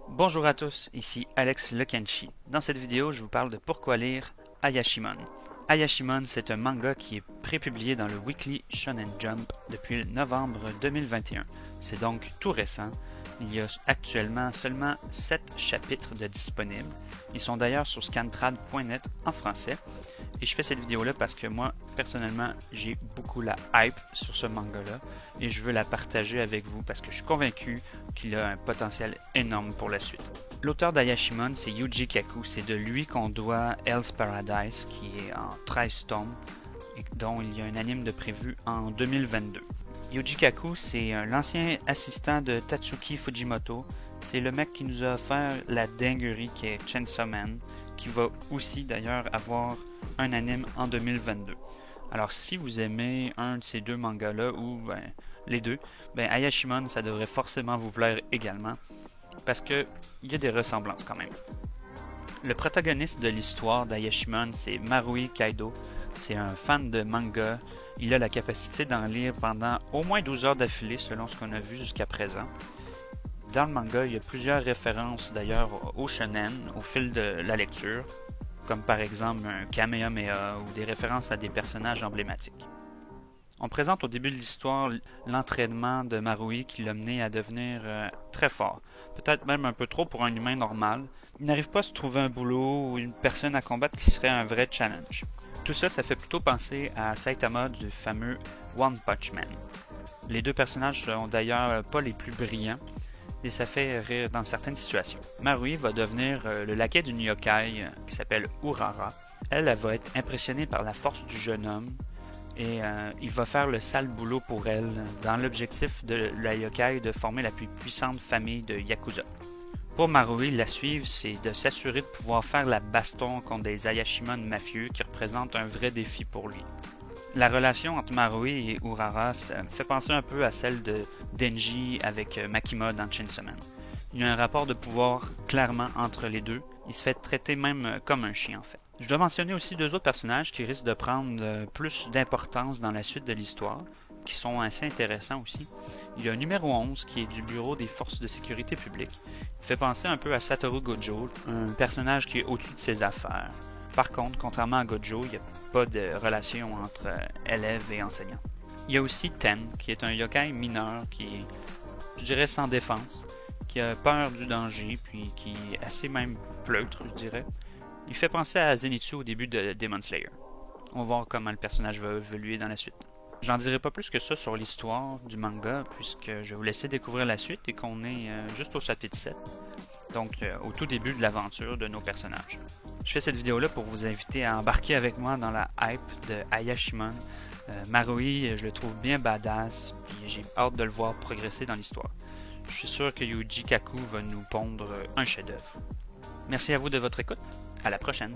Bonjour à tous, ici Alex Lekenshi. Dans cette vidéo, je vous parle de pourquoi lire Ayashimon. Ayashimon, c'est un manga qui est prépublié dans le Weekly Shonen Jump depuis novembre 2021. C'est donc tout récent. Il y a actuellement seulement 7 chapitres de disponibles. Ils sont d'ailleurs sur scantrad.net en français. Et je fais cette vidéo-là parce que moi, personnellement, j'ai beaucoup la hype sur ce manga-là et je veux la partager avec vous parce que je suis convaincu qu'il a un potentiel énorme pour la suite. L'auteur d'Ayashimon, c'est Yuji Kaku. C'est de lui qu'on doit Hell's Paradise, qui est en 13 tomes et dont il y a un anime de prévu en 2022. Yuji Kaku, c'est l'ancien assistant de Tatsuki Fujimoto. C'est le mec qui nous a offert la dinguerie qui est Chainsaw Man, qui va aussi d'ailleurs avoir un anime en 2022. Alors si vous aimez un de ces deux mangas-là, ou les deux, Ayashimon, ça devrait forcément vous plaire également, parce que il y a des ressemblances quand même. Le protagoniste de l'histoire d'Ayashimon, c'est Marui Kaido. C'est un fan de manga. Il a la capacité d'en lire pendant au moins 12 heures d'affilée, selon ce qu'on a vu jusqu'à présent. Dans le manga, il y a plusieurs références d'ailleurs au shonen au fil de la lecture, comme par exemple un Kamehameha ou des références à des personnages emblématiques. On présente au début de l'histoire l'entraînement de Marui qui l'a mené à devenir très fort, peut-être même un peu trop pour un humain normal. Il n'arrive pas à se trouver un boulot ou une personne à combattre qui serait un vrai challenge. Tout ça, ça fait plutôt penser à Saitama du fameux One Punch Man. Les deux personnages sont d'ailleurs pas les plus brillants, et ça fait rire dans certaines situations. Marui va devenir le laquais d'une yokai qui s'appelle Urara. Elle va être impressionnée par la force du jeune homme et il va faire le sale boulot pour elle dans l'objectif de la yokai de former la plus puissante famille de Yakuza. Pour Marui, la suivre, c'est de s'assurer de pouvoir faire la baston contre des Ayashimon mafieux qui représentent un vrai défi pour lui. La relation entre Marui et Urara me fait penser un peu à celle de Denji avec Makima dans Chainsaw Man. Il y a un rapport de pouvoir clairement entre les deux. Il se fait traiter même comme un chien en fait. Je dois mentionner aussi deux autres personnages qui risquent de prendre plus d'importance dans la suite de l'histoire, qui sont assez intéressants aussi. Il y a un numéro 11 qui est du Bureau des forces de sécurité publique. Il fait penser un peu à Satoru Gojo, un personnage qui est au-dessus de ses affaires. Par contre, contrairement à Gojo, il n'y a pas de relation entre élève et enseignant. Il y a aussi Ten, qui est un yokai mineur qui est, je dirais, sans défense, qui a peur du danger, puis qui est assez même pleutre, je dirais. Il fait penser à Zenitsu au début de Demon Slayer. On va voir comment le personnage va évoluer dans la suite. J'en dirai pas plus que ça sur l'histoire du manga, puisque je vais vous laisser découvrir la suite et qu'on est juste au chapitre 7, donc au tout début de l'aventure de nos personnages. Je fais cette vidéo-là pour vous inviter à embarquer avec moi dans la hype de Ayashimon. Marui, je le trouve bien badass, puis j'ai hâte de le voir progresser dans l'histoire. Je suis sûr que Yuji Kaku va nous pondre un chef-d'œuvre. Merci à vous de votre écoute. À la prochaine.